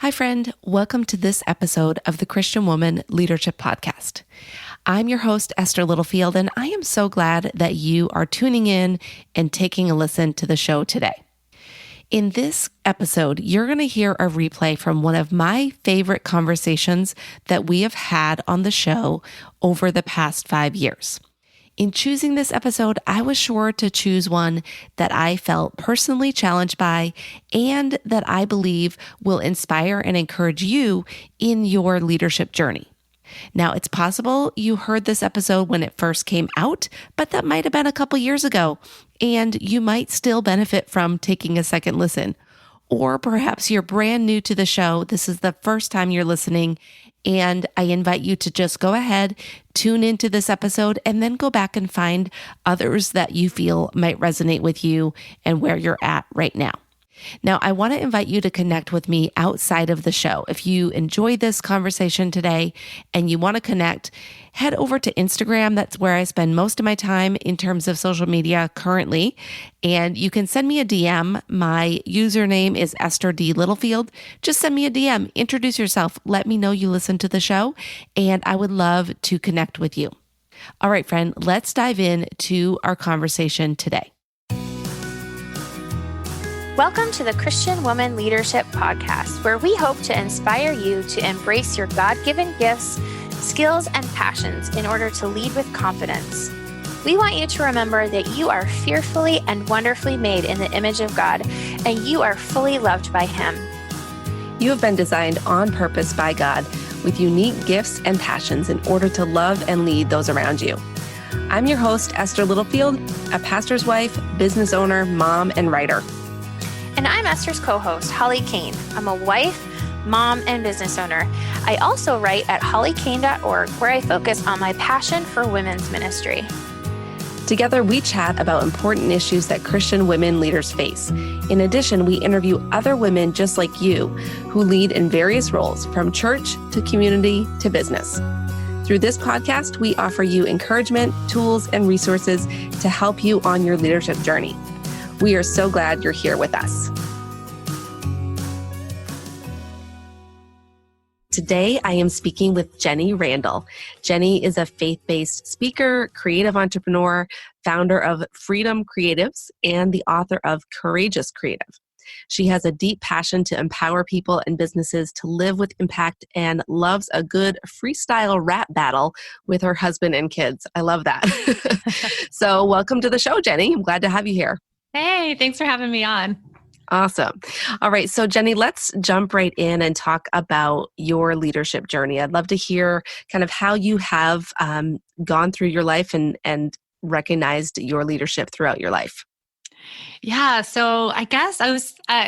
Hi, friend. Welcome to this episode of the Christian Woman Leadership Podcast. I'm your host, Esther Littlefield, and I am so glad that you are tuning in and taking a listen to the show today. In this episode, you're going to hear a replay from one of my favorite conversations that we have had on the show over the past 5 years. In choosing this episode, I was sure to choose one that I felt personally challenged by and that I believe will inspire and encourage you in your leadership journey. Now, it's possible you heard this episode when it first came out, but that might have been a couple years ago, and you might still benefit from taking a second listen. Or perhaps you're brand new to the show. This is the first time you're listening, and I invite you to just go ahead, tune into this episode, and then go back and find others that you feel might resonate with you and where you're at right now. Now, I want to invite you to connect with me outside of the show. If you enjoyed this conversation today and you want to connect, head over to Instagram. That's where I spend most of my time in terms of social media currently. And you can send me a DM. My username is Esther D. Littlefield. Just send me a DM. Introduce yourself. Let me know you listen to the show, and I would love to connect with you. All right, friend, let's dive in to our conversation today. Welcome to the Christian Woman Leadership Podcast, where we hope to inspire you to embrace your God-given gifts, skills, and passions in order to lead with confidence. We want you to remember that you are fearfully and wonderfully made in the image of God, and you are fully loved by Him. You have been designed on purpose by God with unique gifts and passions in order to love and lead those around you. I'm your host, Esther Littlefield, a pastor's wife, business owner, mom, and writer. And I'm Esther's co-host, Holly Kane. I'm a wife, mom, and business owner. I also write at hollykane.org, where I focus on my passion for women's ministry. Together, we chat about important issues that Christian women leaders face. In addition, we interview other women just like you who lead in various roles, from church to community to business. Through this podcast, we offer you encouragement, tools, and resources to help you on your leadership journey. We are so glad you're here with us. Today, I am speaking with Jenny Randle. Jenny is a faith-based speaker, creative entrepreneur, founder of Freedom Creatives, and the author of Courageous Creative. She has a deep passion to empower people and businesses to live with impact and loves a good freestyle rap battle with her husband and kids. I love that. So welcome to the show, Jenny. I'm glad to have you here. Hey, thanks for having me on. Awesome. All right. So Jenny, let's jump right in and talk about your leadership journey. I'd love to hear kind of how you have gone through your life and recognized your leadership throughout your life. Yeah. So I guess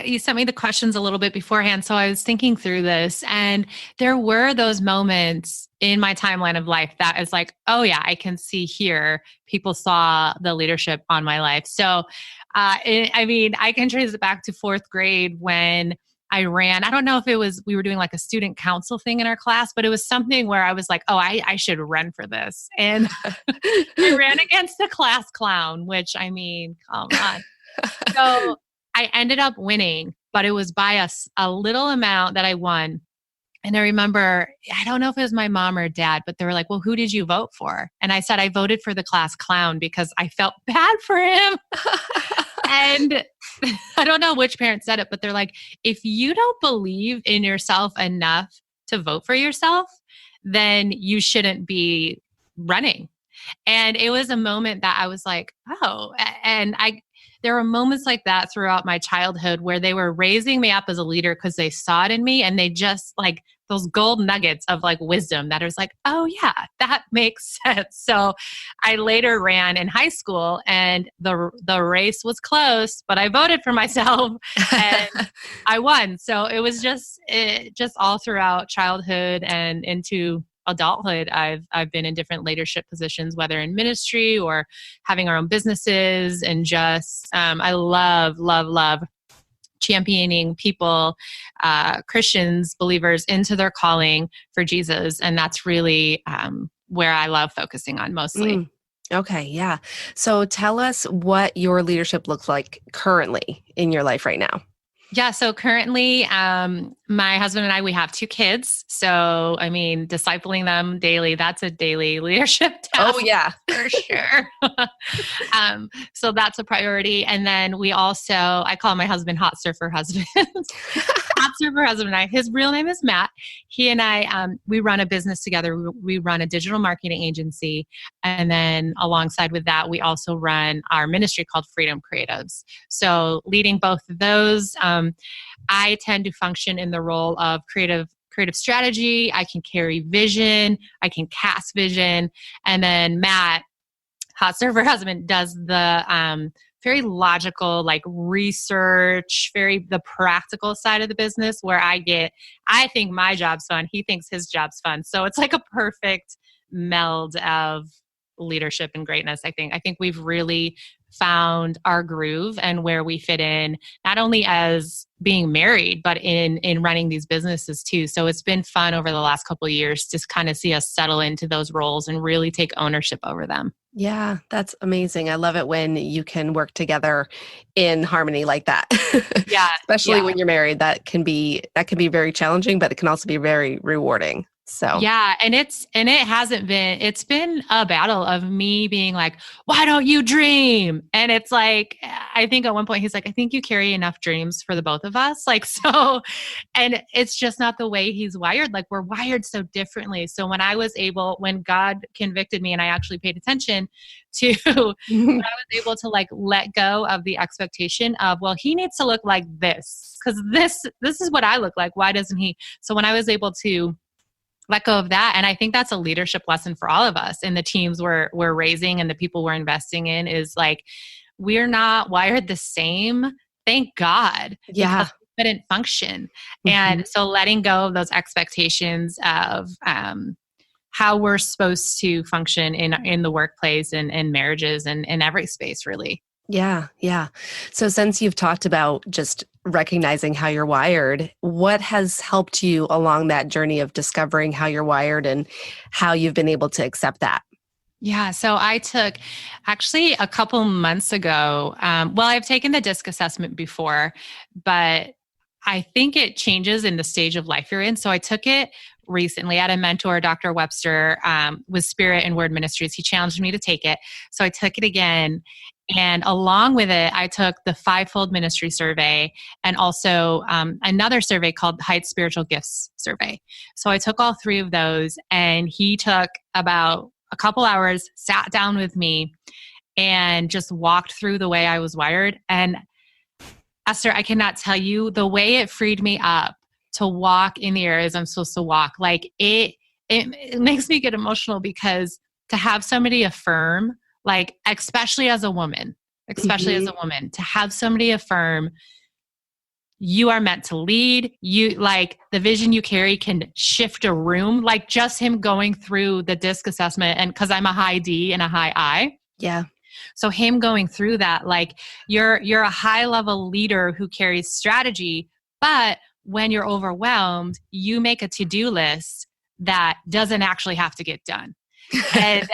you sent me the questions a little bit beforehand. So I was thinking through this, and there were those moments in my timeline of life that is like, oh yeah, I can see here people saw the leadership on my life. So, I can trace it back to fourth grade when I ran. I don't know if we were doing like a student council thing in our class, but it was something where I was like, oh, I should run for this. And I ran against the class clown, which come on. So I ended up winning, but it was by a little amount that I won. And I remember, I don't know if it was my mom or dad, but they were like, well, who did you vote for? And I said, I voted for the class clown because I felt bad for him. And I don't know which parent said it, but they're like, if you don't believe in yourself enough to vote for yourself, then you shouldn't be running. And it was a moment that I was like, oh, and there were moments like that throughout my childhood where they were raising me up as a leader because they saw it in me, and they just like those gold nuggets of like wisdom that is like, oh yeah, that makes sense. So I later ran in high school, and the race was close, but I voted for myself and I won. So it was just all throughout childhood and into adulthood, I've been in different leadership positions, whether in ministry or having our own businesses, and just I love championing people, Christians, believers, into their calling for Jesus, and that's really where I love focusing on mostly. Okay, yeah. So tell us what your leadership looks like currently in your life right now. Yeah. So currently, my husband and I, we have 2 kids. So, I mean, discipling them daily, that's a daily leadership Oh task yeah. for sure. So that's a priority. And then we also, I call my husband Hot Surfer Husband. Hot Surfer Husband and I, his real name is Matt. He and I, we run a business together. We run a digital marketing agency. And then alongside with that, we also run our ministry called Freedom Creatives. So leading both of those, I tend to function in the role of creative strategy. I can carry vision. I can cast vision. And then Matt, Hot Server Husband, does the very logical, like research, very the practical side of the business where I think my job's fun. He thinks his job's fun. So it's like a perfect meld of leadership and greatness. I think we've really found our groove and where we fit in, not only as being married, but in running these businesses too. So it's been fun over the last couple of years to kind of see us settle into those roles and really take ownership over them. Yeah, that's amazing. I love it when you can work together in harmony like that. Yeah. Especially Yeah. when you're married, that can be very challenging, but it can also be very rewarding. So, Yeah, and it's been a battle of me being like, why don't you dream? And it's like, I think at one point he's like, I think you carry enough dreams for the both of us. Like, so, and it's just not the way he's wired. Like, we're wired so differently. So when God convicted me and I actually paid attention to when I was able to like let go of the expectation of, well, he needs to look like this because this is what I look like. Why doesn't he? So when I was able to let go of that. And I think that's a leadership lesson for all of us and the teams we're raising and the people we're investing in is like, we're not wired the same. Thank God, yeah. because we couldn't function. Mhm. And so letting go of those expectations of how we're supposed to function in the workplace and in marriages and in every space, really. Yeah, yeah. So since you've talked about just recognizing how you're wired, what has helped you along that journey of discovering how you're wired and how you've been able to accept that? Yeah, so I took actually a couple months ago. Well, I've taken the DISC assessment before, but I think it changes in the stage of life you're in. So I took it recently. I had a mentor, Dr. Webster, with Spirit and Word Ministries. He challenged me to take it. So I took it again. And along with it, I took the Fivefold Ministry Survey and also another survey called the Heights Spiritual Gifts Survey. So I took all 3 of those, and he took about a couple hours, sat down with me, and just walked through the way I was wired. And Esther, I cannot tell you the way it freed me up to walk in the areas I'm supposed to walk. Like it makes me get emotional because to have somebody affirm, like especially as a woman, to have somebody affirm you are meant to lead, you like the vision you carry can shift a room, like just him going through the DISC assessment. And because I'm a high D and a high I, Yeah. so him going through that, like you're a high level leader who carries strategy, but when you're overwhelmed, you make a to-do list that doesn't actually have to get done. And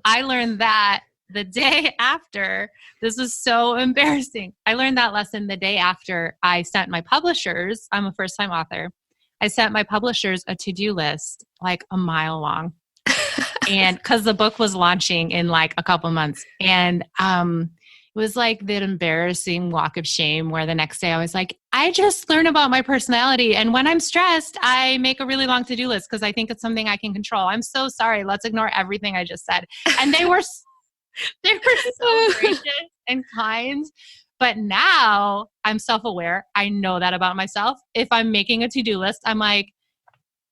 I learned that the day after. This is so embarrassing. I learned that lesson the day after I sent my publishers. I'm a first time author. I sent my publishers a to-do list like a mile long. And because the book was launching in like a couple months. And it was like that embarrassing walk of shame where the next day I was like, I just learned about my personality. And when I'm stressed, I make a really long to-do list because I think it's something I can control. I'm so sorry. Let's ignore everything I just said. And they were so gracious and kind. But now I'm self-aware. I know that about myself. If I'm making a to-do list, I'm like,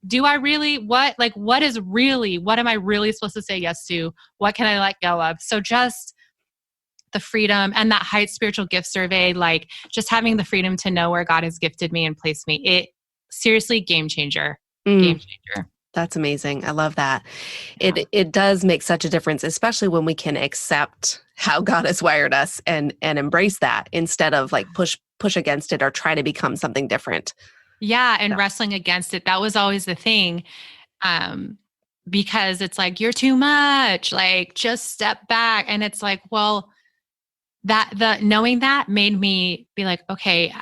do I really, what am I really supposed to say yes to? What can I let go of? So just the freedom and that Heights Spiritual Gift Survey, like just having the freedom to know where God has gifted me and placed me. It seriously, game changer. Game changer. That's amazing. I love that. Yeah. It does make such a difference, especially when we can accept how God has wired us and embrace that instead of like push against it or try to become something different. Yeah. And wrestling against it. That was always the thing. Because it's like, you're too much, like just step back. And it's like, well, knowing that made me be like, okay,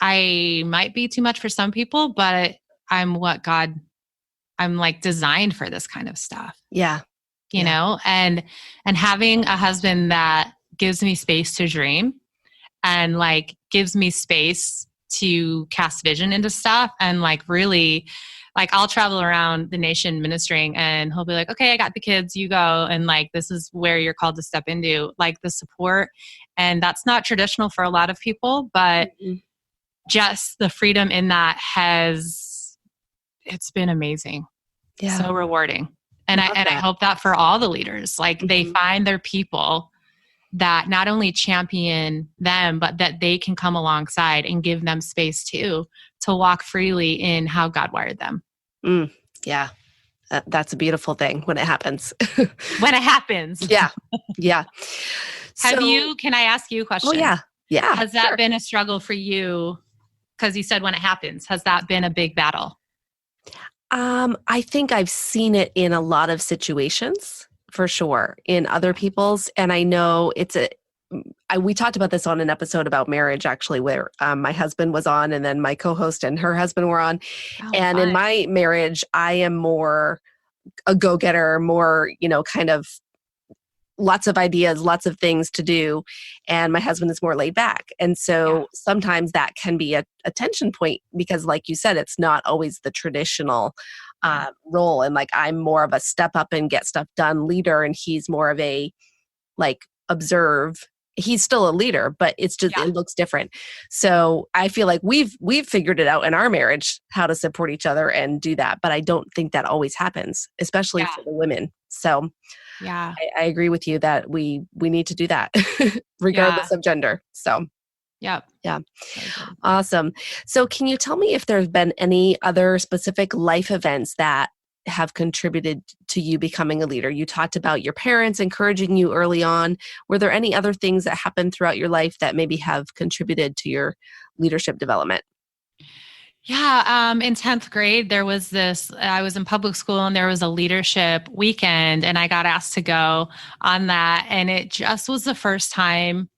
I might be too much for some people, but I'm like designed for this kind of stuff. Yeah. You know, and having a husband that gives me space to dream and like gives me space to cast vision into stuff, and like really, like I'll travel around the nation ministering and he'll be like, okay, I got the kids, you go. And like, this is where you're called to step into, like the support. And that's not traditional for a lot of people, but just the freedom in that it's been amazing. Yeah. So rewarding. And I hope that for all the leaders, like they find their people that not only champion them, but that they can come alongside and give them space too, to walk freely in how God wired them. Yeah. That's a beautiful thing when it happens. When it happens. Yeah. Yeah. Can I ask you a question? Oh yeah. Yeah. Has that been a struggle for you? Because you said when it happens, has that been a big battle? I think I've seen it in a lot of situations for sure in other people's. And I know we talked about this on an episode about marriage, actually, where my husband was on and then my co-host and her husband were on. And in my marriage, I am more a go-getter, more, kind of lots of ideas, lots of things to do. And my husband is more laid back. And so sometimes that can be a tension point because like you said, it's not always the traditional role. And like, I'm more of a step up and get stuff done leader. And he's more of a like observe. He's still a leader, but it's just, it looks different. So I feel like we've figured it out in our marriage, how to support each other and do that. But I don't think that always happens, especially for the women. So I agree with you that we need to do that regardless of gender. So yeah. Awesome. So can you tell me if there's been any other specific life events that have contributed to you becoming a leader? You talked about your parents encouraging you early on. Were there any other things that happened throughout your life that maybe have contributed to your leadership development? Yeah. In 10th grade, there was I was in public school and there was a leadership weekend and I got asked to go on that. And it just was the first time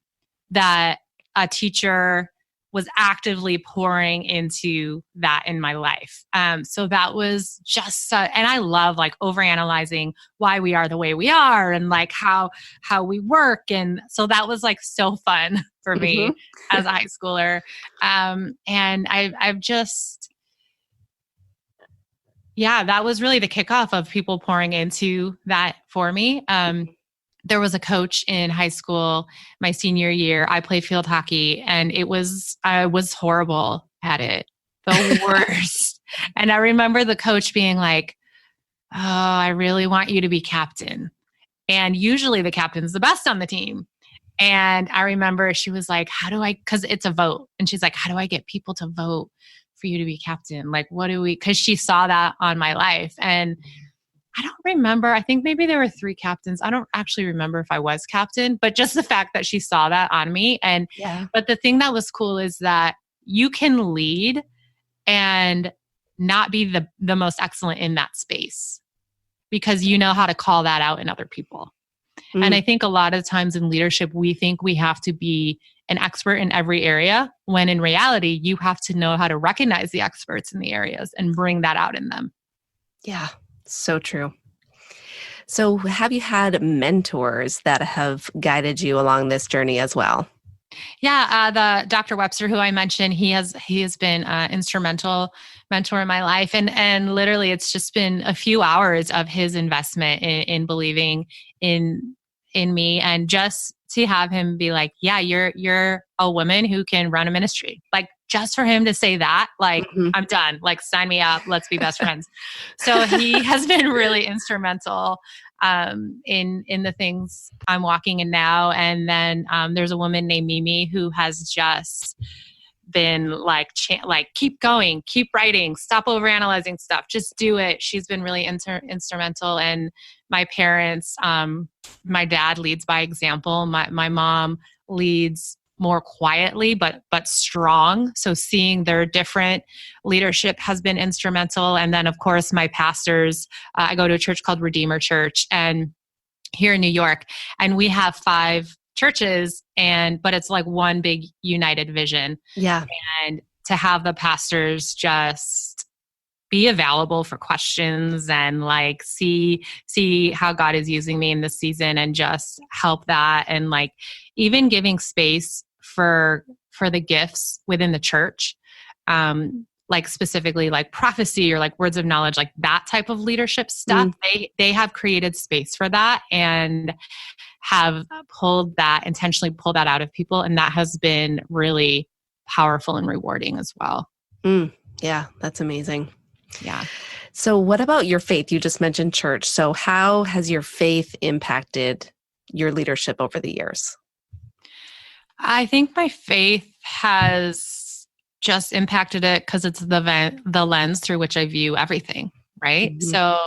that a teacher was actively pouring into that in my life. So that was just, and I love like overanalyzing why we are the way we are and like how we work. And so that was like so fun for me as a high schooler. And I've just, that was really the kickoff of people pouring into that for me. There was a coach in high school, my senior year. I played field hockey and I was horrible at it, the worst. And I remember the coach being like, oh, I really want you to be captain. And usually the captain's the best on the team. And I remember she was like, because it's a vote. And she's like, how do I get people to vote for you to be captain? Like, because she saw that on my life. And I don't remember. I think maybe there were 3 captains. I don't actually remember if I was captain, but just the fact that she saw that on me. But the thing that was cool is that you can lead and not be the most excellent in that space because you know how to call that out in other people. And I think a lot of times in leadership, we think we have to be an expert in every area, when in reality, you have to know how to recognize the experts in the areas and bring that out in them. Yeah. So true. So have you had mentors that have guided you along this journey as well? Yeah. The Dr. Webster, who I mentioned, he has been an instrumental mentor in my life. And literally it's just been a few hours of his investment in believing in me, and just to have him be like, yeah, you're a woman who can run a ministry. Like, just for him to say that, like, I'm done, like, sign me up, let's be best friends. So he has been really instrumental in the things I'm walking in now. And then there's a woman named Mimi who has just been like, keep going, keep writing, stop overanalyzing stuff, just do it. She's been really instrumental. And my parents, my dad leads by example. My mom leads more quietly, but strong. So seeing their different leadership has been instrumental. And then of course, my pastors, I go to a church called Redeemer Church and here in New York, and we have 5 churches, but it's like one big united vision. Yeah. And to have the pastors just be available for questions and like see how God is using me in this season and just help that. And like even giving space for the gifts within the church, like specifically like prophecy or like words of knowledge, like that type of leadership stuff. They have created space for that and have intentionally pulled that out of people. And that has been really powerful and rewarding as well. Yeah, that's amazing. Yeah. So what about your faith? You just mentioned church. So how has your faith impacted your leadership over the years? I think my faith has just impacted it because it's the lens through which I view everything, right? Mm-hmm. So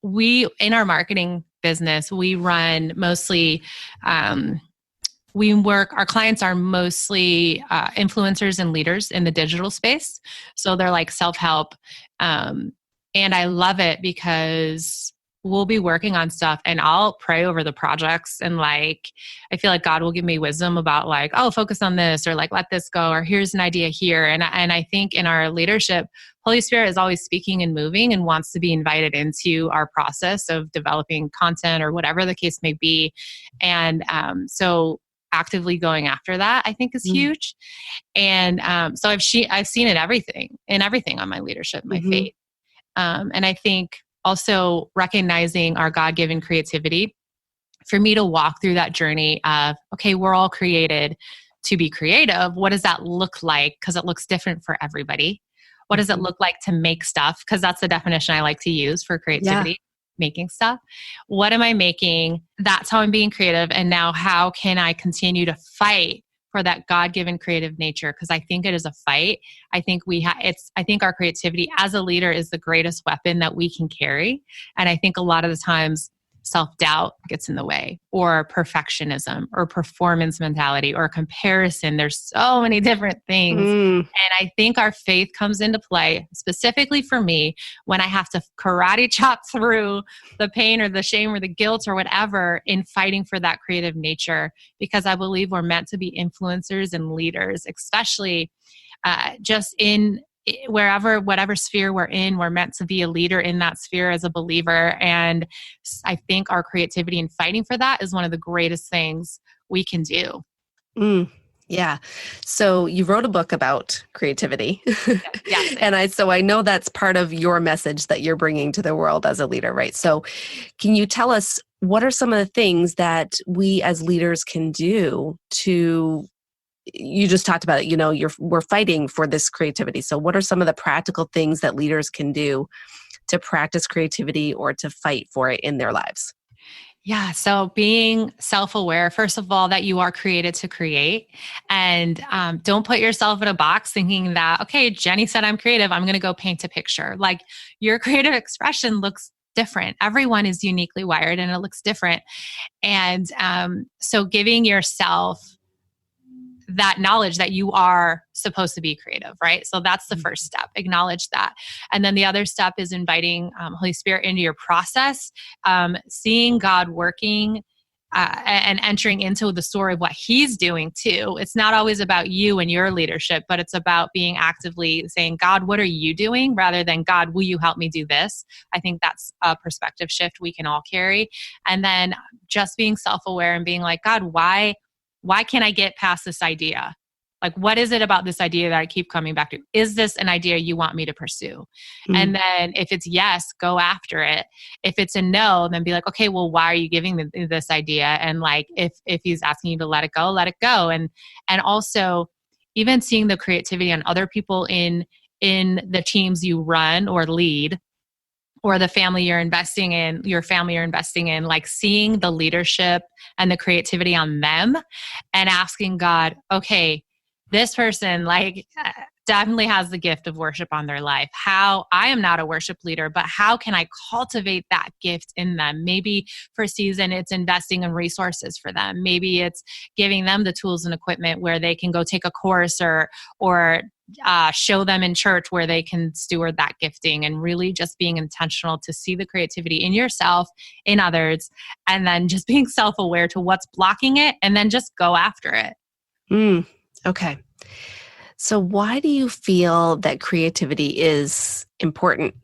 we in our marketing business, we run mostly our clients are mostly influencers and leaders in the digital space. So they're like self-help. And I love it because we'll be working on stuff and I'll pray over the projects. And like, I feel like God will give me wisdom about like, oh, focus on this or like, let this go, or here's an idea here. And I think in our leadership, Holy Spirit is always speaking and moving and wants to be invited into our process of developing content or whatever the case may be. And so actively going after that, I think is huge. And so I've seen it in everything on my leadership, my faith. And I think also recognizing our God-given creativity for me to walk through that journey of, okay, we're all created to be creative. What does that look like? Because it looks different for everybody. What does it look like to make stuff? Because that's the definition I like to use for creativity, making stuff. What am I making? That's how I'm being creative. And now how can I continue to fight for that God-given creative nature? Because I think it is a fight. I think I think our creativity as a leader is the greatest weapon that we can carry. And I think a lot of the times self-doubt gets in the way, or perfectionism, or performance mentality, or comparison. There's so many different things. And I think our faith comes into play, specifically for me, when I have to karate chop through the pain or the shame or the guilt or whatever in fighting for that creative nature, because I believe we're meant to be influencers and leaders, especially just in whatever sphere we're in. We're meant to be a leader in that sphere as a believer. And I think our creativity and fighting for that is one of the greatest things we can do. Yeah. So you wrote a book about creativity. Yes. And I know that's part of your message that you're bringing to the world as a leader, right? So can you tell us what are some of the things that we as leaders can do to, you just talked about it, we're fighting for this creativity. So what are some of the practical things that leaders can do to practice creativity or to fight for it in their lives? Yeah. So being self-aware, first of all, that you are created to create, and don't put yourself in a box thinking that, okay, Jenny said I'm creative, I'm going to go paint a picture. Like, your creative expression looks different. Everyone is uniquely wired and it looks different. And so giving yourself that knowledge that you are supposed to be creative, right? So that's the first step. Acknowledge that. And then the other step is inviting Holy Spirit into your process, seeing God working and entering into the story of what He's doing too. It's not always about you and your leadership, but it's about being actively saying, God, what are you doing? Rather than, God, will you help me do this? I think that's a perspective shift we can all carry. And then just being self-aware and being like, God, why can't I get past this idea? Like, what is it about this idea that I keep coming back to? Is this an idea you want me to pursue? And then if it's yes, go after it. If it's a no, then be like, okay, well, why are you giving this idea? And like, if He's asking you to let it go, let it go. And also even seeing the creativity on other people in the teams you run or lead, or the family you're investing in, like seeing the leadership and the creativity on them and asking God, okay, this person definitely has the gift of worship on their life. How, I am not a worship leader, but how can I cultivate that gift in them? Maybe for a season, it's investing in resources for them. Maybe it's giving them the tools and equipment where they can go take a course or show them in church where they can steward that gifting, and really just being intentional to see the creativity in yourself, in others, and then just being self-aware to what's blocking it, and then just go after it. Mm, okay. So why do you feel that creativity is important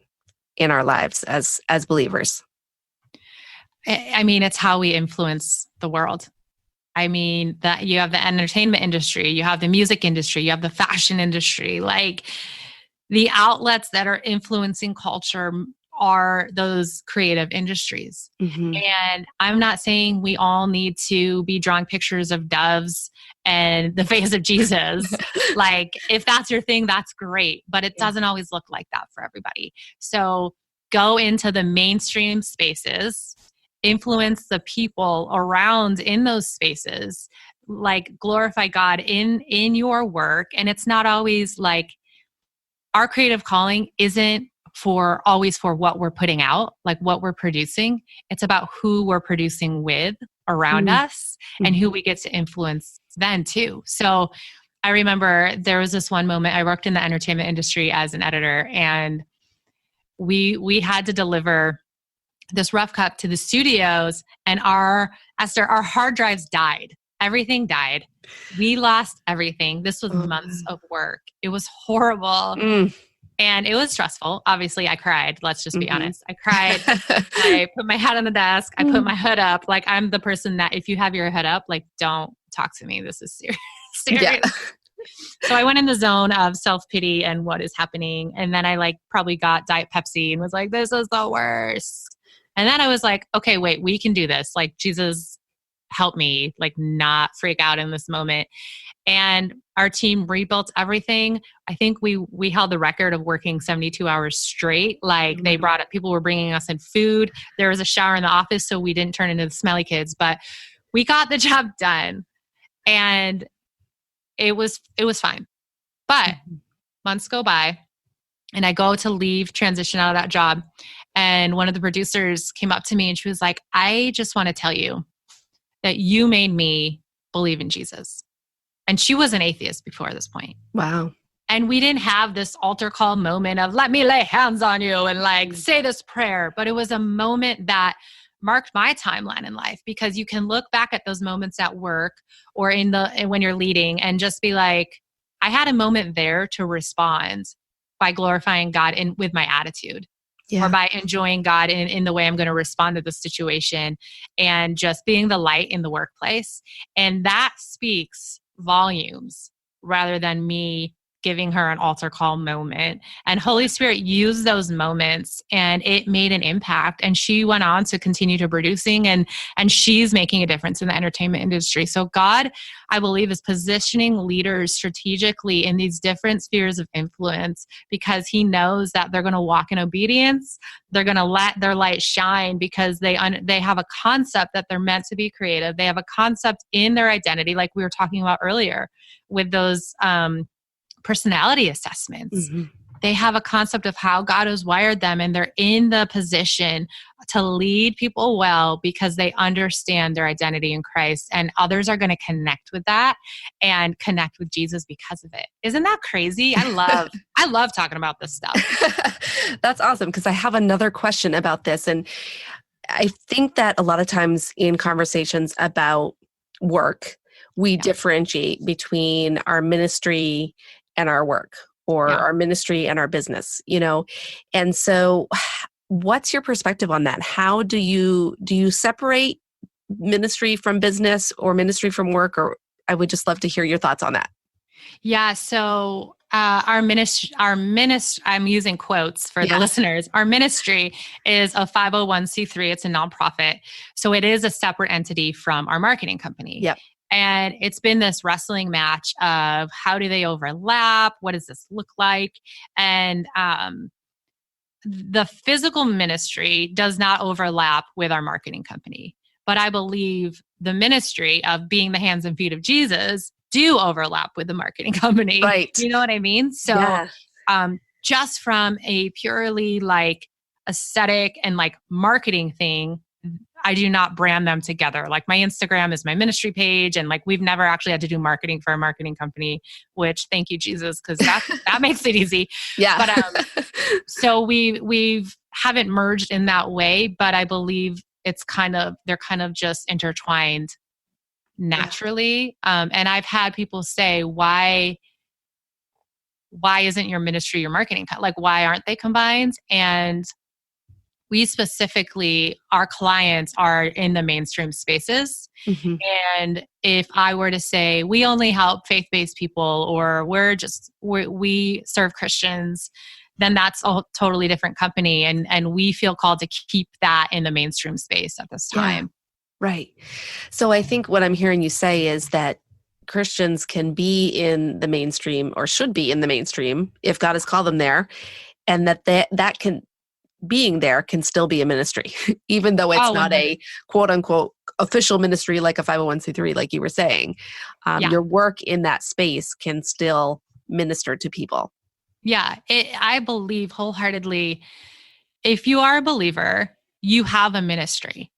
in our lives as believers? I mean, it's how we influence the world. I mean, that you have the entertainment industry, you have the music industry, you have the fashion industry. Like the outlets that are influencing culture are those creative industries. Mm-hmm. And I'm not saying we all need to be drawing pictures of doves and the face of Jesus. Like, if that's your thing, that's great, but it doesn't always look like that for everybody. So go into the mainstream spaces, influence the people around in those spaces, like glorify God in your work. And it's not always like, our creative calling isn't for always for what we're putting out, like what we're producing. It's about who we're producing with around Mm-hmm. us and who we get to influence then too. So I remember there was this one moment. I worked in the entertainment industry as an editor, and we had to deliver this rough cut to the studios, and our hard drives died. Everything died. We lost everything. This was months of work. It was horrible. Mm. And it was stressful. Obviously, I cried. Let's just be Mm-hmm. honest. I cried. I put my head on the desk. I put my hood up. Like, I'm the person that if you have your hood up, like, don't talk to me. This is serious. Yeah. So I went in the zone of self-pity and what is happening. And then I like probably got Diet Pepsi and was like, this is the worst. And then I was like, okay, wait, we can do this. Like, Jesus, help me, like, not freak out in this moment. And our team rebuilt everything. I think we held the record of working 72 hours straight. Like, they brought up, people were bringing us in food. There was a shower in the office, so we didn't turn into the smelly kids, but we got the job done. And it was fine. But months go by, and I go to leave, transition out of that job. And one of the producers came up to me and she was like, I just want to tell you that you made me believe in Jesus. And she was an atheist before this point. Wow. And we didn't have this altar call moment of let me lay hands on you and like say this prayer. But it was a moment that marked my timeline in life, because you can look back at those moments at work or when you're leading and just be like, I had a moment there to respond by glorifying God with my attitude. Yeah. Or by enjoying God in the way I'm going to respond to the situation, and just being the light in the workplace. And that speaks volumes rather than me giving her an altar call moment. And Holy Spirit used those moments, and it made an impact. And she went on to continue to producing, and she's making a difference in the entertainment industry. So God, I believe, is positioning leaders strategically in these different spheres of influence, because he knows that they're going to walk in obedience. They're going to let their light shine because they have a concept that they're meant to be creative. They have a concept in their identity, like we were talking about earlier with those personality assessments. Mm-hmm. They have a concept of how God has wired them, and they're in the position to lead people well because they understand their identity in Christ, and others are going to connect with that and connect with Jesus because of it. Isn't that crazy? I love talking about this stuff. That's awesome, because I have another question about this. And I think that a lot of times in conversations about work, we differentiate between our ministry and our work, or our ministry and our business, And so what's your perspective on that? How do you separate ministry from business or ministry from work? Or I would just love to hear your thoughts on that. Yeah. So our ministry, I'm using quotes for the listeners. Our ministry is a 501c3. It's a nonprofit. So it is a separate entity from our marketing company. Yep. And it's been this wrestling match of how do they overlap? What does this look like? And the physical ministry does not overlap with our marketing company. But I believe the ministry of being the hands and feet of Jesus do overlap with the marketing company. Right. You know what I mean? So just from a purely like aesthetic and like marketing thing, I do not brand them together. Like my Instagram is my ministry page, and like we've never actually had to do marketing for a marketing company, which thank you, Jesus, because that makes it easy. Yeah. But so we've haven't merged in that way, but I believe they're kind of just intertwined naturally. And I've had people say, why isn't your ministry, your marketing, like, why aren't they combined? And we specifically, our clients are in the mainstream spaces. Mm-hmm. And if I were to say, we only help faith-based people, or we serve Christians, then that's a totally different company. And we feel called to keep that in the mainstream space at this time. Yeah, right. So I think what I'm hearing you say is that Christians can be in the mainstream, or should be in the mainstream if God has called them there, and that can, being there can still be a ministry, even though it's not a quote unquote official ministry like a 501c3, like you were saying. Your work in that space can still minister to people. Yeah, I believe wholeheartedly, if you are a believer, you have a ministry.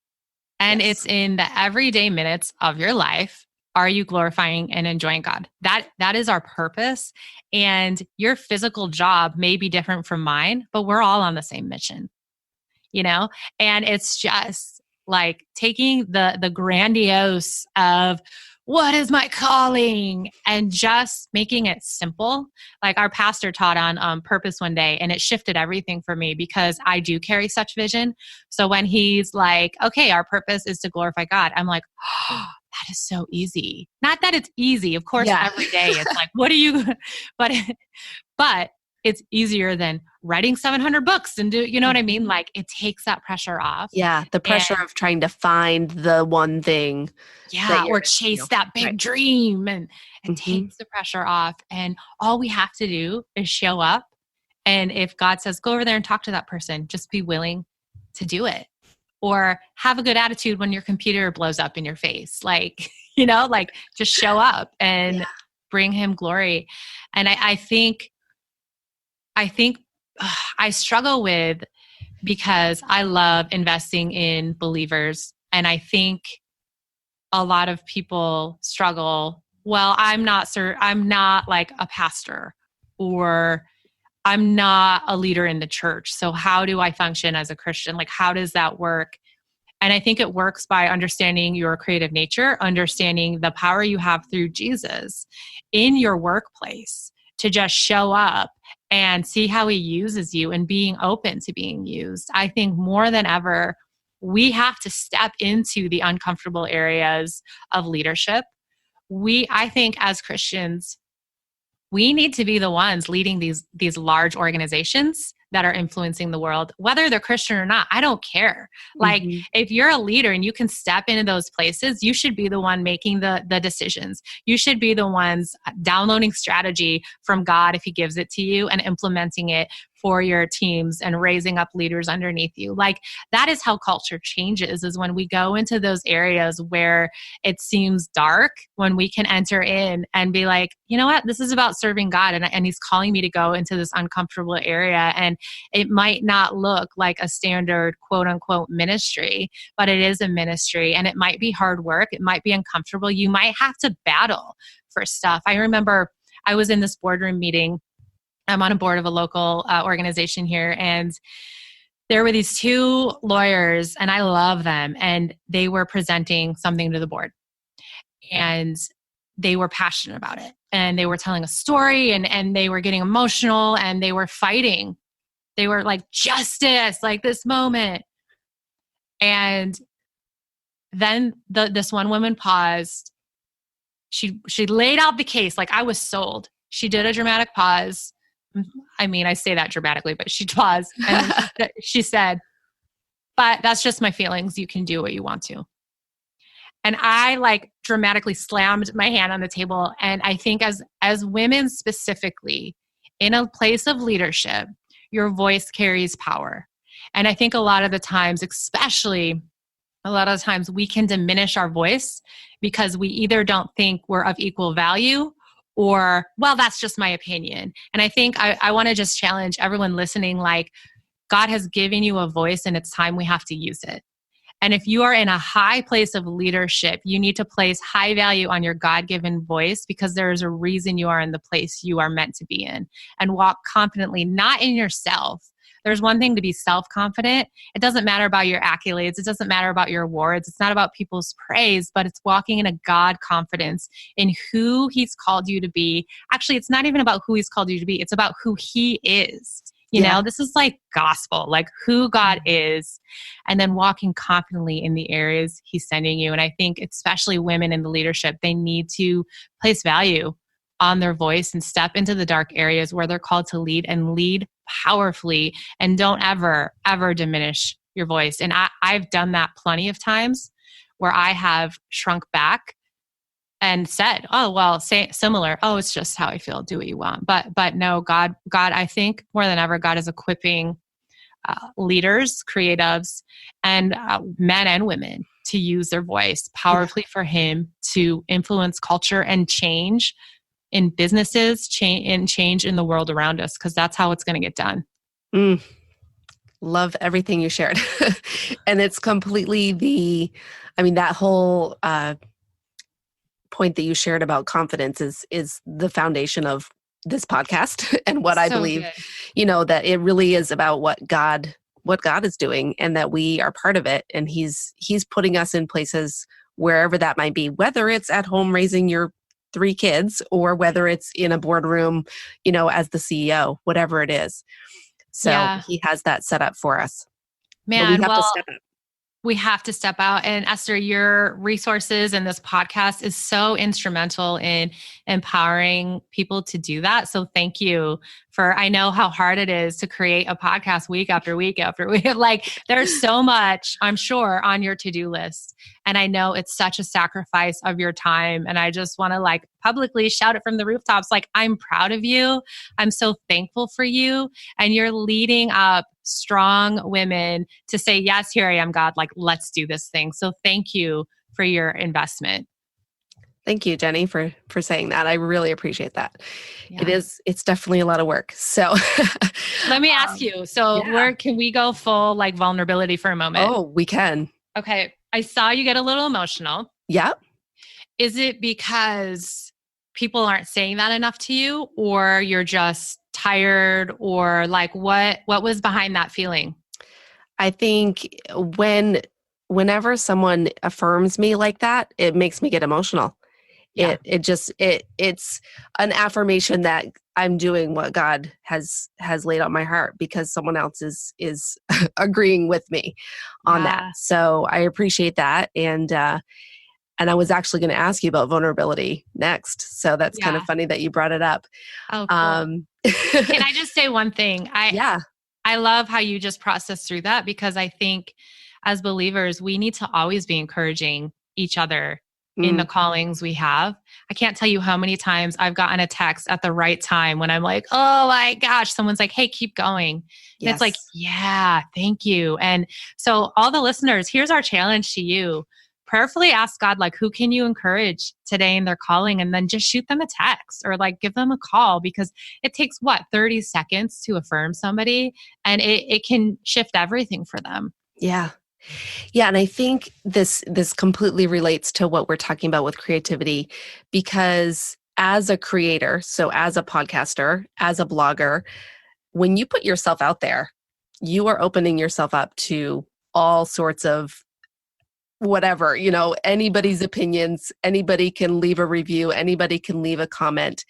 And it's in the everyday minutes of your life. Are you glorifying and enjoying God? That is our purpose. And your physical job may be different from mine, but we're all on the same mission, And it's just like taking the grandiose of what is my calling and just making it simple. Like our pastor taught on purpose one day, and it shifted everything for me because I do carry such vision. So when he's like, okay, our purpose is to glorify God, I'm like, oh, that is so easy. Not that it's easy. Of course, every day it's like, what are you, but it's easier than writing 700 books and you know what I mean? Like it takes that pressure off. Yeah. The pressure of trying to find the one thing. Yeah. Or chase that big dream, and it takes the pressure off. And all we have to do is show up. And if God says, go over there and talk to that person, just be willing to do it. Or have a good attitude when your computer blows up in your face. Like, just show up and bring him glory. And I think I struggle with, because I love investing in believers. And I think a lot of people struggle. Well, I'm not like a pastor, or I'm not a leader in the church. So how do I function as a Christian? Like, how does that work? And I think it works by understanding your creative nature, understanding the power you have through Jesus in your workplace to just show up and see how he uses you, and being open to being used. I think more than ever, we have to step into the uncomfortable areas of leadership. I think as Christians, we need to be the ones leading these large organizations that are influencing the world, whether they're Christian or not. I don't care. Like if you're a leader and you can step into those places, you should be the one making the decisions. You should be the ones downloading strategy from God if he gives it to you, and implementing it for your teams and raising up leaders underneath you. Like that is how culture changes, is when we go into those areas where it seems dark, when we can enter in and be like, you know what, this is about serving God, and he's calling me to go into this uncomfortable area. And it might not look like a standard quote unquote ministry, but it is a ministry, and it might be hard work. It might be uncomfortable. You might have to battle for stuff. I remember I was in this boardroom meeting. I'm on a board of a local organization here, and there were these two lawyers, and I love them, and they were presenting something to the board, and they were passionate about it, and they were telling a story, and they were getting emotional, and they were fighting. They were like, justice, like this moment. And then this one woman paused. She laid out the case like I was sold. She did a dramatic pause. I mean, I say that dramatically, but she paused and she said, but that's just my feelings. You can do what you want to. And I like dramatically slammed my hand on the table. And I think as women specifically in a place of leadership, your voice carries power. And I think a lot of the times, we can diminish our voice because we either don't think we're of equal value, or, well, that's just my opinion. And I think I want to just challenge everyone listening, like God has given you a voice, and it's time we have to use it. And if you are in a high place of leadership, you need to place high value on your God-given voice, because there is a reason you are in the place you are meant to be in, and walk confidently, not in yourself. There's one thing to be self-confident. It doesn't matter about your accolades. It doesn't matter about your awards. It's not about people's praise, but it's walking in a God confidence in who He's called you to be. Actually, it's not even about who He's called you to be. It's about who He is. You know, this is like gospel, like who God is, and then walking confidently in the areas He's sending you. And I think especially women in the leadership, they need to place value on their voice and step into the dark areas where they're called to lead, and lead powerfully, and don't ever, ever diminish your voice. And I've done that plenty of times where I have shrunk back and said, oh, well, say similar. Oh, it's just how I feel. Do what you want. But no, God, I think more than ever, God is equipping leaders, creatives, and men and women to use their voice powerfully for Him to influence culture and change in businesses, change in the world around us, because that's how it's going to get done. Love everything you shared. And it's completely that whole point that you shared about confidence is the foundation of this podcast and what I believe, that it really is about what God is doing, and that we are part of it. And he's putting us in places wherever that might be, whether it's at home raising your 3 kids, or whether it's in a boardroom, as the CEO, whatever it is. So He has that set up for us. Man, but we have to step up. We have to step out. And Esther, your resources and this podcast is so instrumental in empowering people to do that. So thank you I know how hard it is to create a podcast week after week after week. Like there's so much, I'm sure, on your to-do list. And I know it's such a sacrifice of your time. And I just want to publicly shout it from the rooftops. I'm proud of you. I'm so thankful for you. And you're leading up strong women to say, yes, here I am, God, let's do this thing. So thank you for your investment. Thank you, Jenny, for saying that. I really appreciate that. Yeah. It's definitely a lot of work. So let me ask you, where can we go full vulnerability for a moment? Oh, we can. Okay. I saw you get a little emotional. Yeah. Is it because people aren't saying that enough to you, or you're just tired, or what was behind that feeling? I think whenever someone affirms me like that, it makes me get emotional. Yeah. It's an affirmation that I'm doing what God has laid on my heart, because someone else is agreeing with me on that. So I appreciate that. And I was actually going to ask you about vulnerability next. So that's kind of funny that you brought it up. Oh, cool. Can I just say one thing? I love how you just processed through that, because I think as believers, we need to always be encouraging each other in the callings we have. I can't tell you how many times I've gotten a text at the right time when I'm like, oh my gosh, someone's like, hey, keep going. And it's like, yeah, thank you. And so all the listeners, here's our challenge to you. Prayerfully ask God, who can you encourage today in their calling? And then just shoot them a text, or give them a call, because it takes 30 seconds to affirm somebody, and it can shift everything for them. Yeah. Yeah. And I think this completely relates to what we're talking about with creativity, because as a creator, so as a podcaster, as a blogger, when you put yourself out there, you are opening yourself up to all sorts of whatever, anybody's opinions. Anybody can leave a review. Anybody can leave a comment.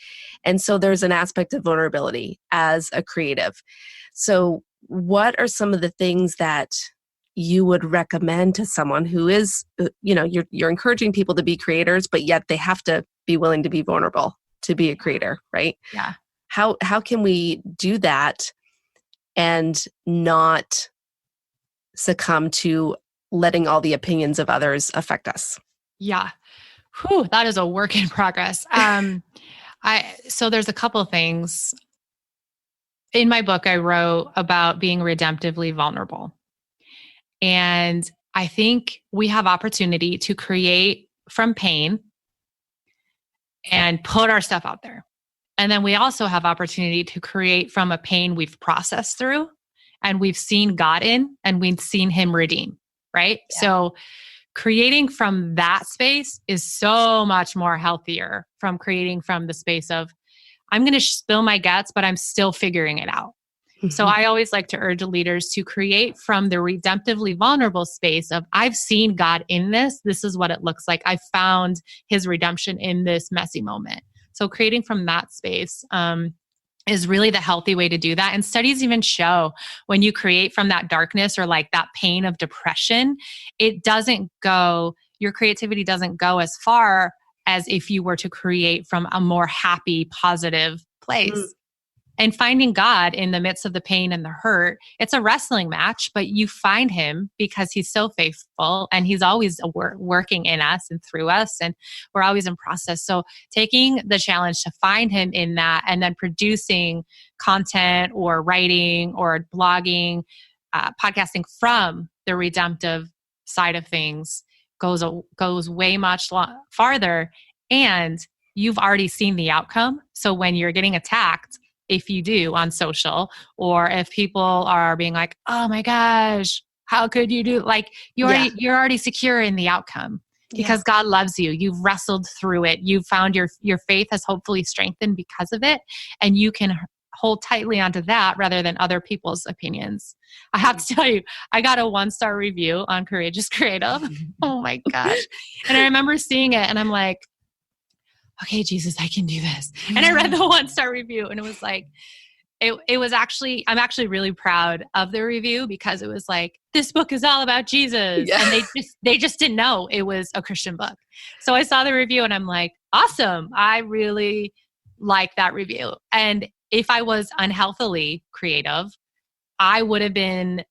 And so there's an aspect of vulnerability as a creative. So what are some of the things that you would recommend to someone who is, you're encouraging people to be creators, but yet they have to be willing to be vulnerable to be a creator, right? Yeah. How can we do that and not succumb to letting all the opinions of others affect us? Yeah. Whew, that is a work in progress. So there's a couple of things. In my book, I wrote about being redemptively vulnerable. And I think we have opportunity to create from pain and put our stuff out there. And then we also have opportunity to create from a pain we've processed through, and we've seen God in, and we've seen Him redeem. right? Yeah. So creating from that space is so much more healthier from creating from the space of, I'm going to spill my guts, but I'm still figuring it out. So I always like to urge leaders to create from the redemptively vulnerable space of, I've seen God in this. This is what it looks like. I found his redemption in this messy moment. So creating from that space is really the healthy way to do that. And studies even show when you create from that darkness or like that pain of depression, it doesn't go, your creativity doesn't go as far as if you were to create from a more happy, positive place. And finding God in the midst of the pain and the hurt, it's a wrestling match, but you find him because he's so faithful and he's always working in us and through us, and we're always in process. So taking the challenge to find him in that and then producing content or writing or blogging, podcasting from the redemptive side of things goes way much farther. And you've already seen the outcome. So when you're getting attacked, if you do on social, or if people are being like, oh my gosh, how could you do, like you're already secure in the outcome because God loves you. You've wrestled through it. You've found your faith has hopefully strengthened because of it. And you can hold tightly onto that rather than other people's opinions. I have to tell you, I got a 1-star review on Courageous Creative. Oh my gosh. And I remember seeing it and I'm like, okay, Jesus, I can do this. And I read the 1-star review and it was like, it was actually, I'm actually really proud of the review because it was like, this book is all about Jesus. Yeah. And they just didn't know it was a Christian book. So I saw the review and I'm like, awesome. I really like that review. And if I was unhealthily creative, I would have been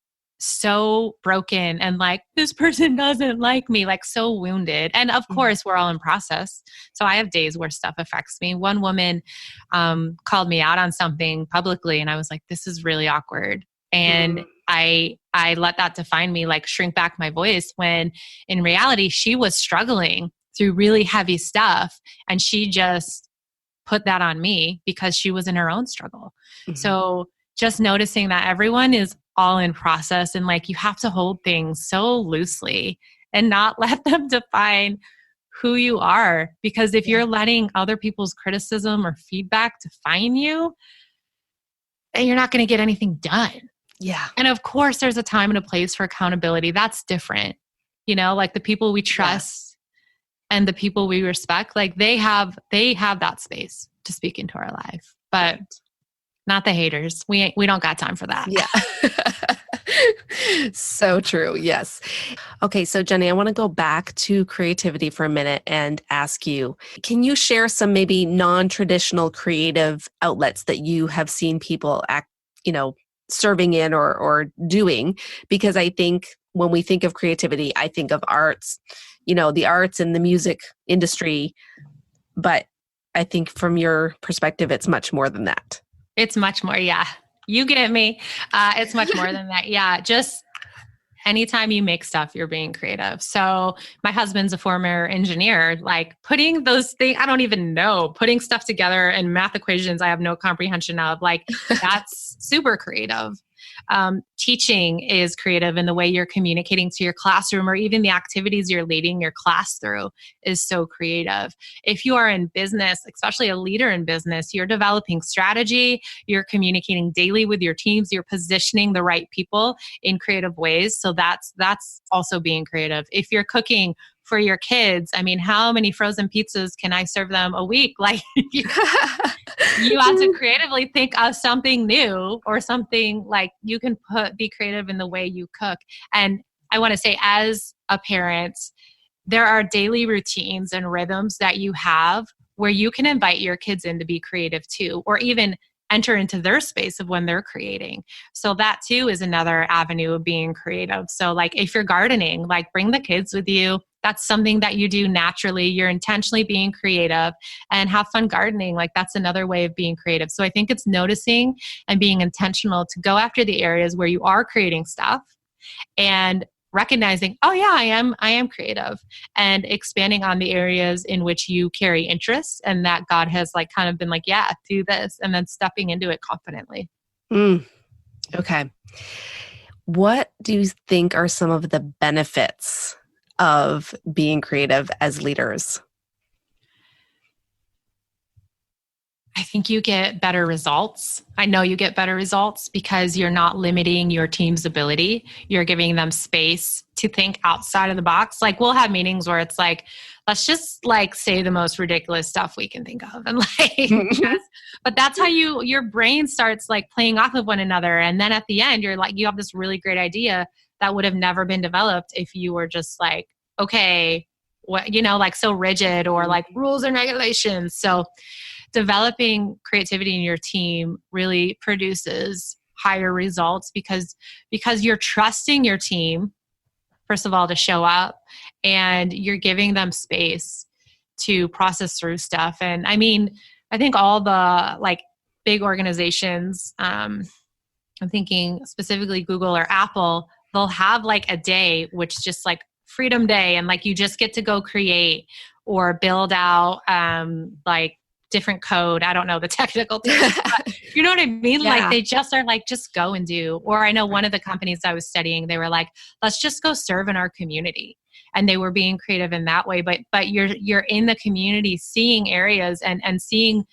so broken and like, this person doesn't like me, like so wounded. And of course, we're all in process. So I have days where stuff affects me. One woman called me out on something publicly and I was like, this is really awkward. And I let that define me, like shrink back my voice, when in reality, she was struggling through really heavy stuff. And she just put that on me because she was in her own struggle. So just noticing that everyone is all in process and like you have to hold things so loosely and not let them define who you are. Because if you're letting other people's criticism or feedback define you, you're not going to get anything done. Yeah. And of course, there's a time and a place for accountability. That's different. You know, like the people we trust and the people we respect, like they have that space to speak into our life. But not the haters. We don't got time for that. Yeah. So true. Yes. Okay. So Jenny, I want to go back to creativity for a minute and ask you, can you share some maybe non-traditional creative outlets that you have seen people serving in or doing? Because I think when we think of creativity, I think of arts, the arts and the music industry. But I think from your perspective, it's much more than that. It's much more. Yeah. You get me. It's much more than that. Yeah. Just anytime you make stuff, you're being creative. So my husband's a former engineer, like putting those things, I don't even know, putting stuff together and math equations I have no comprehension of, like that's super creative. Teaching is creative in the way you're communicating to your classroom, or even the activities you're leading your class through is so creative. If you are in business, especially a leader in business, you're developing strategy, you're communicating daily with your teams, you're positioning the right people in creative ways. So that's also being creative. If you're cooking for your kids, I mean, how many frozen pizzas can I serve them a week? Like you have to creatively think of something new, or something like you can be creative in the way you cook. And I want to say, as a parent, there are daily routines and rhythms that you have where you can invite your kids in to be creative too, or even enter into their space of when they're creating. So that too is another avenue of being creative. So like if you're gardening, like bring the kids with you. That's something that you do naturally. You're intentionally being creative, and have fun gardening. Like that's another way of being creative. So I think it's noticing and being intentional to go after the areas where you are creating stuff and recognizing, oh yeah, I am creative, and expanding on the areas in which you carry interest and that God has like kind of been like, yeah, do this, and then stepping into it confidently. Okay. What do you think are some of the benefits of being creative as leaders? I think you get better results. I know you get better results because you're not limiting your team's ability. You're giving them space to think outside of the box. Like we'll have meetings where it's like, let's just like say the most ridiculous stuff we can think of. And but that's how your brain starts like playing off of one another. And then at the end, you're like, you have this really great idea that would have never been developed if you were just like, okay, what, like so rigid or like rules and regulations. So developing creativity in your team really produces higher results because you're trusting your team, first of all, to show up, and you're giving them space to process through stuff. And I mean, I think all the like big organizations, I'm thinking specifically Google or Apple, they'll have like a day which just like freedom day, and like you just get to go create or build out like different code. I don't know the technical terms, but you know what I mean? Yeah. Like they just are like, just go and do. Or I know one of the companies I was studying, they were like, let's just go serve in our community. And they were being creative in that way. But you're in the community seeing areas and seeing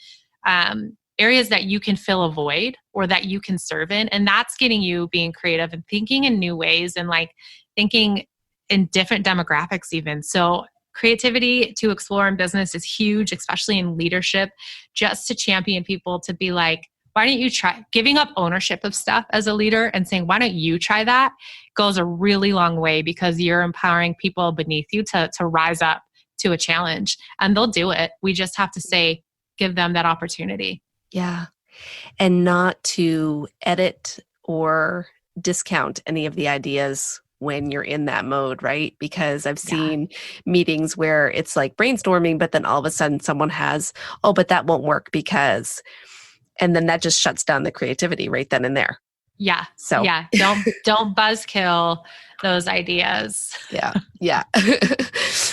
areas that you can fill a void or that you can serve in. And that's getting you being creative and thinking in new ways and like thinking in different demographics even. So creativity to explore in business is huge, especially in leadership, just to champion people to be like, why don't you try giving up ownership of stuff as a leader and saying, why don't you try that, goes a really long way because you're empowering people beneath you to rise up to a challenge, and they'll do it. We just have to say, give them that opportunity. Yeah. And not to edit or discount any of the ideas when you're in that mode, right? Because I've seen meetings where it's like brainstorming, but then all of a sudden someone has, oh, but that won't work because, and then that just shuts down the creativity right then and there. Yeah. So yeah, don't buzzkill those ideas. Yeah.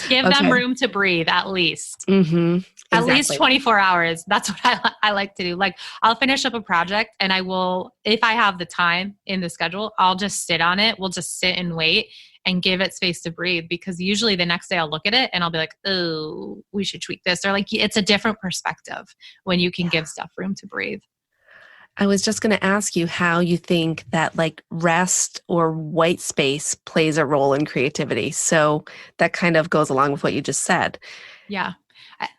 Give them room to breathe at least. Mm-hmm. At least 24 hours. That's what I like to do. Like I'll finish up a project and I will, if I have the time in the schedule, I'll just sit on it. We'll just sit and wait and give it space to breathe, because usually the next day I'll look at it and I'll be like, oh, we should tweak this. Or like, it's a different perspective when you can give stuff room to breathe. I was just going to ask you how you think that like rest or white space plays a role in creativity. So that kind of goes along with what you just said. Yeah.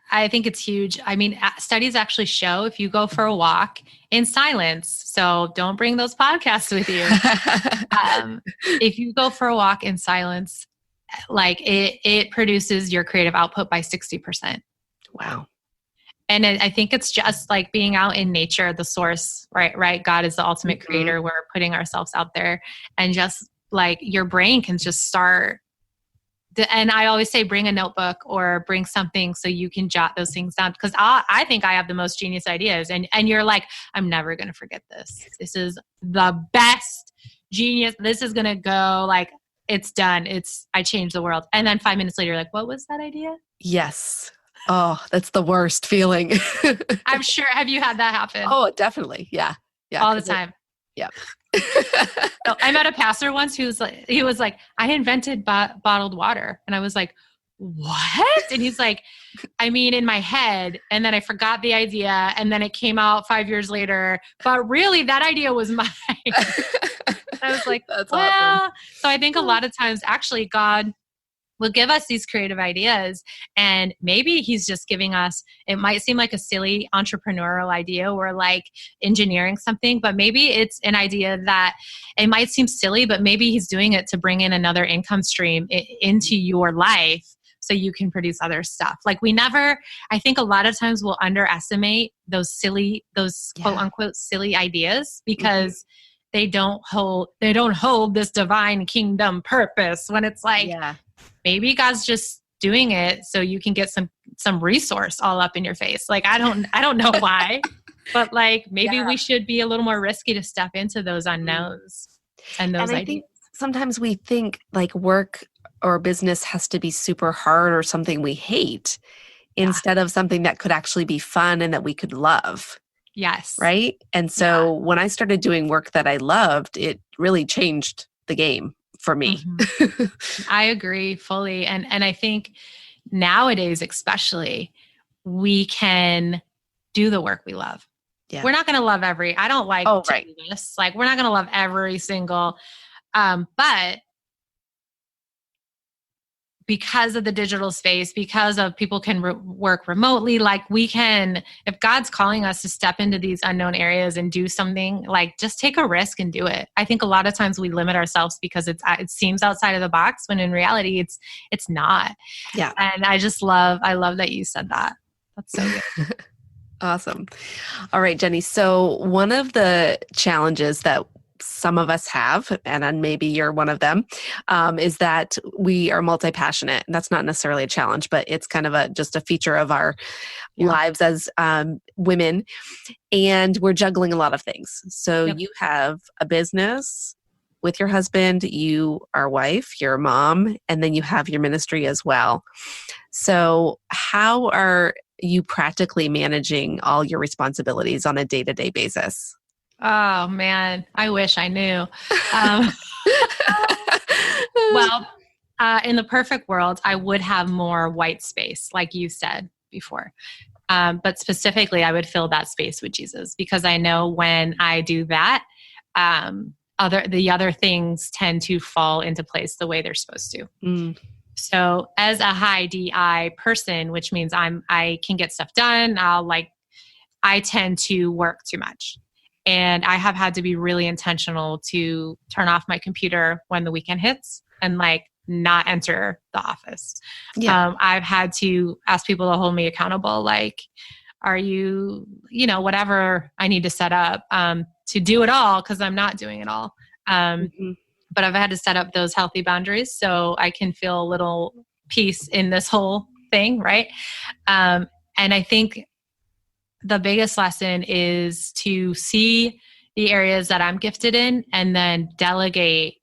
I think it's huge. I mean, studies actually show if you go for a walk in silence, so don't bring those podcasts with you. If you go for a walk in silence, like it produces your creative output by 60%. Wow. And I think it's just like being out in nature, the source, right? God is the ultimate creator. We're putting ourselves out there, and just like your brain can just start. And I always say, bring a notebook or bring something so you can jot those things down. Because I think I have the most genius ideas. And you're like, I'm never going to forget this. This is the best genius. This is going to go like, it's done. I changed the world. And then 5 minutes later, you're like, what was that idea? Yes. Oh, that's the worst feeling. I'm sure. Have you had that happen? Oh, definitely. Yeah. All the time. Yeah. So I met a pastor once he was like, I invented bottled water. And I was like, what? And he's like, I mean, in my head, and then I forgot the idea, and then it came out 5 years later, but really that idea was mine. I was like, that's awesome. So I think a lot of times actually God will give us these creative ideas, and maybe he's just giving us, it might seem like a silly entrepreneurial idea or like engineering something, but maybe it's an idea that it might seem silly, but maybe he's doing it to bring in another income stream into your life so you can produce other stuff. Like I think a lot of times we'll underestimate those quote unquote silly ideas because they don't hold this divine kingdom purpose, when it's like, maybe God's just doing it so you can get some resource all up in your face. Like, I don't know why, but like maybe we should be a little more risky to step into those unknowns and those ideas. I think sometimes we think like work or business has to be super hard or something we hate instead of something that could actually be fun and that we could love. Yes. right? And so when I started doing work that I loved, it really changed the game for me. Mhm. I agree fully. And I think nowadays, especially, we can do the work we love. Yeah. We're not going to love I don't like Oh, to right. do this. Like, we're not going to love every single, but because of the digital space, because of people can work remotely, like we can, if God's calling us to step into these unknown areas and do something, like just take a risk and do it. I think a lot of times we limit ourselves because it seems outside of the box when in reality it's not. Yeah. And I love that you said that. That's so good. Awesome. All right, Jenny. So one of the challenges that some of us have, and then maybe you're one of them, is that we are multi-passionate. And that's not necessarily a challenge, but it's kind of just a feature of our Yeah. lives as women. And we're juggling a lot of things. So Yep. you have a business with your husband, you are a wife, you're a mom, and then you have your ministry as well. So how are you practically managing all your responsibilities on a day-to-day basis? Oh man, I wish I knew. Well, in the perfect world, I would have more white space, like you said before. But specifically, I would fill that space with Jesus, because I know when I do that, the other things tend to fall into place the way they're supposed to. Mm, So, as a high DI person, which means I can get stuff done, I tend to work too much. And I have had to be really intentional to turn off my computer when the weekend hits and like not enter the office. yeah. I've had to ask people to hold me accountable. Like, are you, whatever I need to set up to do it all, because I'm not doing it all. Mhm. But I've had to set up those healthy boundaries so I can feel a little peace in this whole thing. Right. And I think the biggest lesson is to see the areas that I'm gifted in and then delegate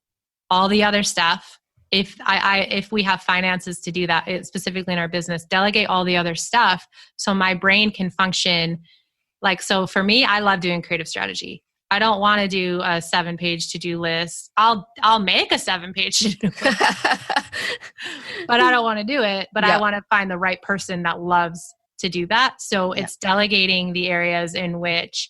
all the other stuff. If we have finances to do that, specifically in our business, delegate all the other stuff so my brain can function. Like, so for me, I love doing creative strategy. I don't want to do a 7-page to-do list. I'll make a 7-page to-do list, but I don't want to do it. But I Yeah. want to find the right person that loves to do that. So it's delegating the areas in which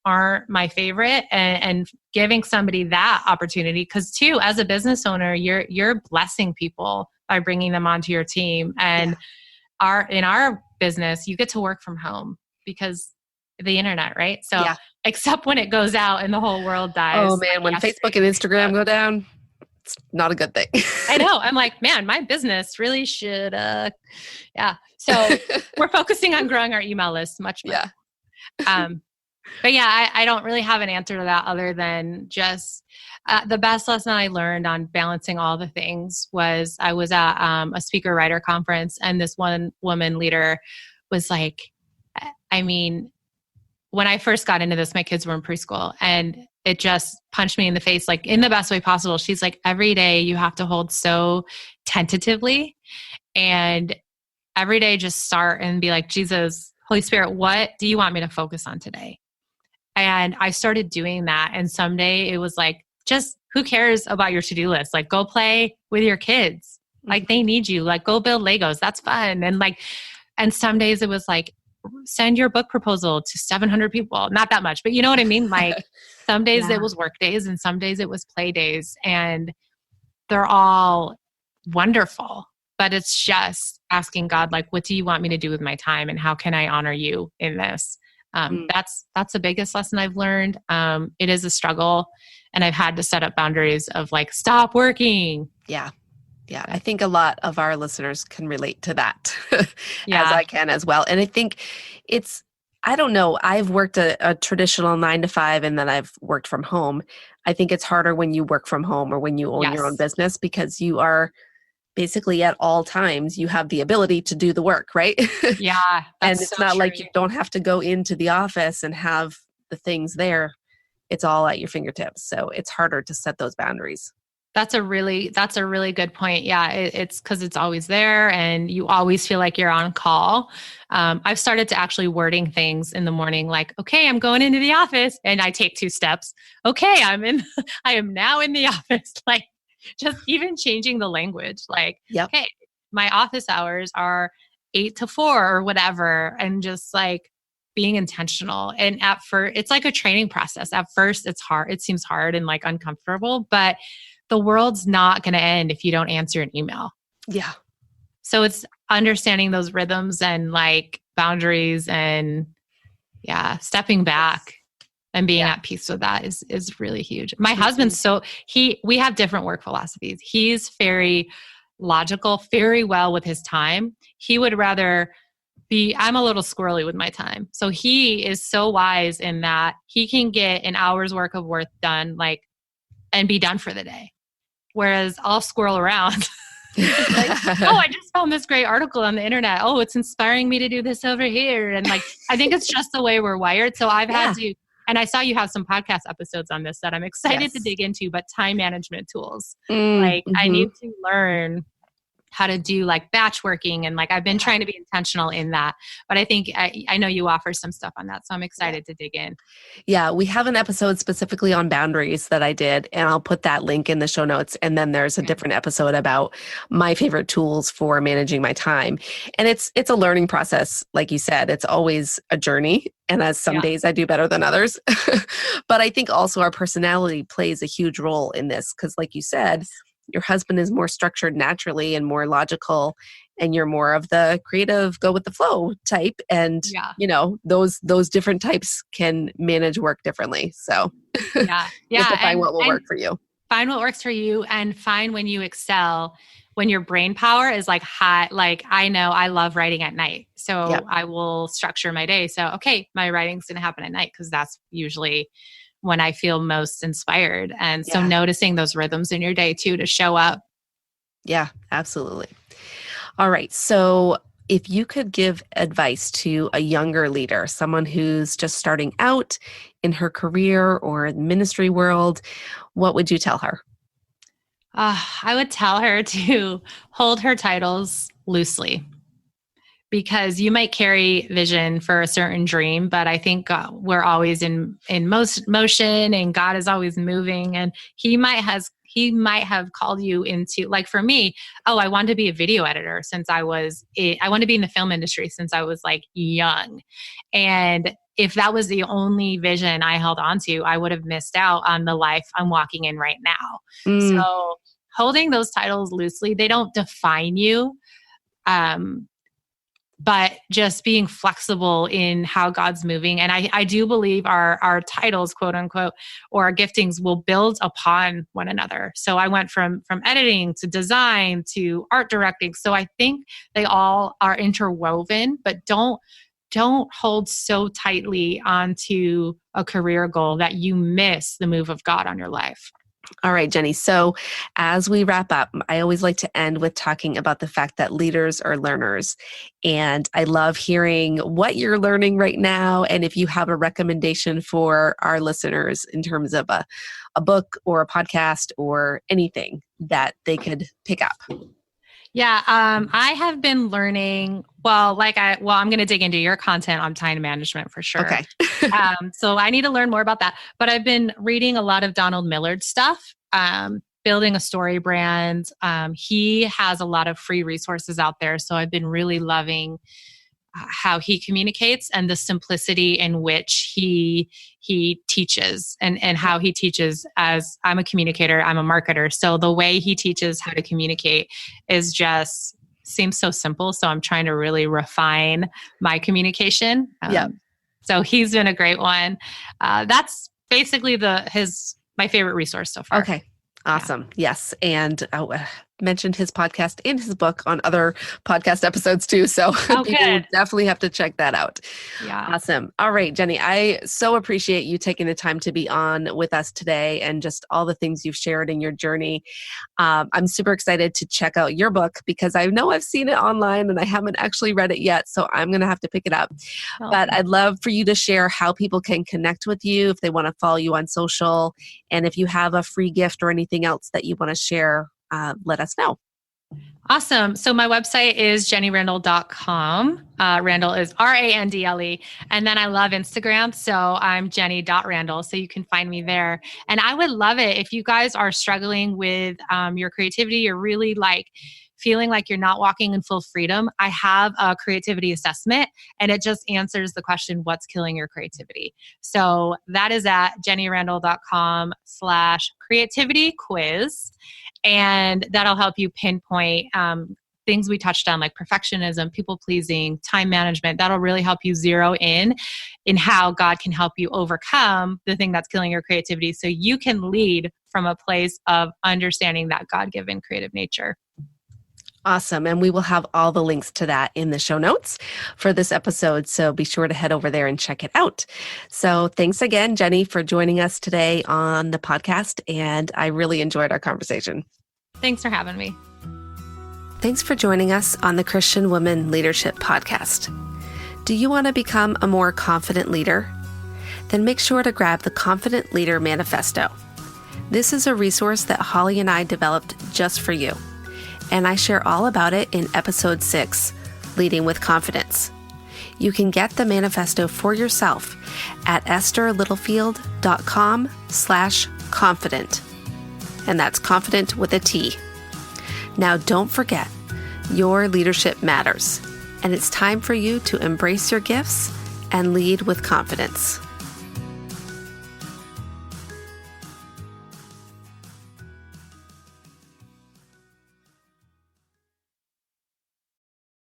aren't my favorite and giving somebody that opportunity. Because too, as a business owner, you're blessing people by bringing them onto your team. And in our business, you get to work from home because the internet, right? So except when it goes out and the whole world dies. Oh man, when Facebook and Instagram go down, it's not a good thing. I know. I'm like, man, my business really should, So we're focusing on growing our email list much more. Yeah. But yeah, I don't really have an answer to that other than just the best lesson I learned on balancing all the things was I was at a speaker writer conference, and this one woman leader was like, I mean, when I first got into this, my kids were in preschool, and it just punched me in the face, like in the best way possible. She's like, every day you have to hold so tentatively, and every day just start and be like, Jesus, Holy Spirit, what do you want me to focus on today? And I started doing that. And someday it was like, just who cares about your to-do list? Like, go play with your kids. Like, they need you. Like, go build Legos. That's fun. And some days it was like, send your book proposal to 700 people. Not that much, but you know what I mean? Like, some days it was work days and some days it was play days. And they're all wonderful. But it's just asking God, like, what do you want me to do with my time? And how can I honor you in this? That's the biggest lesson I've learned. It is a struggle, and I've had to set up boundaries of like, stop working. Yeah. I think a lot of our listeners can relate to that as I can as well. And I think I don't know, I've worked a traditional 9 to 5 and then I've worked from home. I think it's harder when you work from home or when you own your own business, because you are basically at all times, you have the ability to do the work, right? Yeah. And it's not like you don't have to go into the office and have the things there. It's all at your fingertips. So it's harder to set those boundaries. That's a really good point. Yeah, it's because it's always there, and you always feel like you're on call. I've started to actually wording things in the morning, like, "Okay, I'm going into the office," and I take 2 steps. Okay, I am now in the office. Like, just even changing the language. Like, Yep. okay, my office hours are 8 to 4 or whatever, and just like being intentional. And at first, it's like a training process. At first, it's hard. It seems hard and like uncomfortable, but the world's not going to end if you don't answer an email. Yeah. So it's understanding those rhythms and like boundaries and stepping back and being at peace with that is really huge. My husband's we have different work philosophies. He's very logical, very well with his time. He would rather I'm a little squirrely with my time. So he is so wise in that he can get an hour's work of work done, like, and be done for the day. Whereas I'll squirrel around. Like, oh, I just found this great article on the internet. Oh, it's inspiring me to do this over here. And like, I think it's just the way we're wired. So I've had to, and I saw you have some podcast episodes on this that I'm excited to dig into, but time management tools. I need to learn how to do like batch working. And like, I've been trying to be intentional in that, but I think I know you offer some stuff on that. So I'm excited to dig in. Yeah. We have an episode specifically on boundaries that I did, and I'll put that link in the show notes. And then there's a different episode about my favorite tools for managing my time. And it's a learning process. Like you said, it's always a journey. And as some days I do better than others, but I think also our personality plays a huge role in this. Cause like you said, your husband is more structured naturally and more logical, and you're more of the creative, go with the flow type. And, those different types can manage work differently. So you have to find what will work for you. Find what works for you, and find when you excel, when your brain power is like high. Like, I know I love writing at night. So I will structure my day. So, okay, my writing's going to happen at night, because that's usually when I feel most inspired. And so noticing those rhythms in your day too, to show up. Yeah, absolutely. All right. So if you could give advice to a younger leader, someone who's just starting out in her career or ministry world, what would you tell her? I would tell her to hold her titles loosely. Because you might carry vision for a certain dream, but I think we're always in most motion, and God is always moving. And He might have called you into, like for me, I wanted to be a video editor since I wanted to be in the film industry since I was like young. And if that was the only vision I held on to, I would have missed out on the life I'm walking in right now. So holding those titles loosely, they don't define you. But just being flexible in how God's moving. And I do believe our titles, quote unquote, or our giftings will build upon one another. So I went from editing to design to art directing. So I think they all are interwoven, but don't hold so tightly onto a career goal that you miss the move of God on your life. All right, Jenny. So as we wrap up, I always like to end with talking about the fact that leaders are learners. And I love hearing what you're learning right now. And if you have a recommendation for our listeners in terms of a book or a podcast or anything that they could pick up. Yeah, I have been learning, I'm going to dig into your content on time management for sure. Okay. So I need to learn more about that. But I've been reading a lot of Donald Millard's stuff, building a story brand. He has a lot of free resources out there. So I've been really loving how he communicates and the simplicity in which he teaches and how he teaches. As I'm a communicator, I'm a marketer. So the way he teaches how to communicate is just seems so simple. So I'm trying to really refine my communication. So he's been a great one. That's basically my favorite resource so far. Okay. Awesome. Yeah. Yes. And mentioned his podcast and his book on other podcast episodes too. So people definitely have to check that out. Yeah. Awesome. All right, Jenny, I so appreciate you taking the time to be on with us today and just all the things you've shared in your journey. I'm super excited to check out your book because I know I've seen it online and I haven't actually read it yet. So I'm going to have to pick it up. But I'd love for you to share how people can connect with you if they want to follow you on social. And if you have a free gift or anything else that you want to share, let us know. Awesome. So my website is jennyrandle.com. Randle is Randle. And then I love Instagram. So I'm jenny.randle. So you can find me there. And I would love it if you guys are struggling with your creativity, you're really feeling like you're not walking in full freedom. I have a creativity assessment and it just answers the question, what's killing your creativity? So that is at jennyrandle.com/creativity quiz. And that'll help you pinpoint things we touched on, like perfectionism, people pleasing, time management. That'll really help you zero in how God can help you overcome the thing that's killing your creativity so you can lead from a place of understanding that God-given creative nature. Awesome. And we will have all the links to that in the show notes for this episode. So be sure to head over there and check it out. So thanks again, Jenny, for joining us today on the podcast. And I really enjoyed our conversation. Thanks for having me. Thanks for joining us on the Christian Woman Leadership Podcast. Do you want to become a more confident leader? Then make sure to grab the Confident Leader Manifesto. This is a resource that Holly and I developed just for you. And I share all about it in episode 6, Leading with Confidence. You can get the manifesto for yourself at estherlittlefield.com/confident. And that's confident with a T. Now don't forget, your leadership matters. And it's time for you to embrace your gifts and lead with confidence.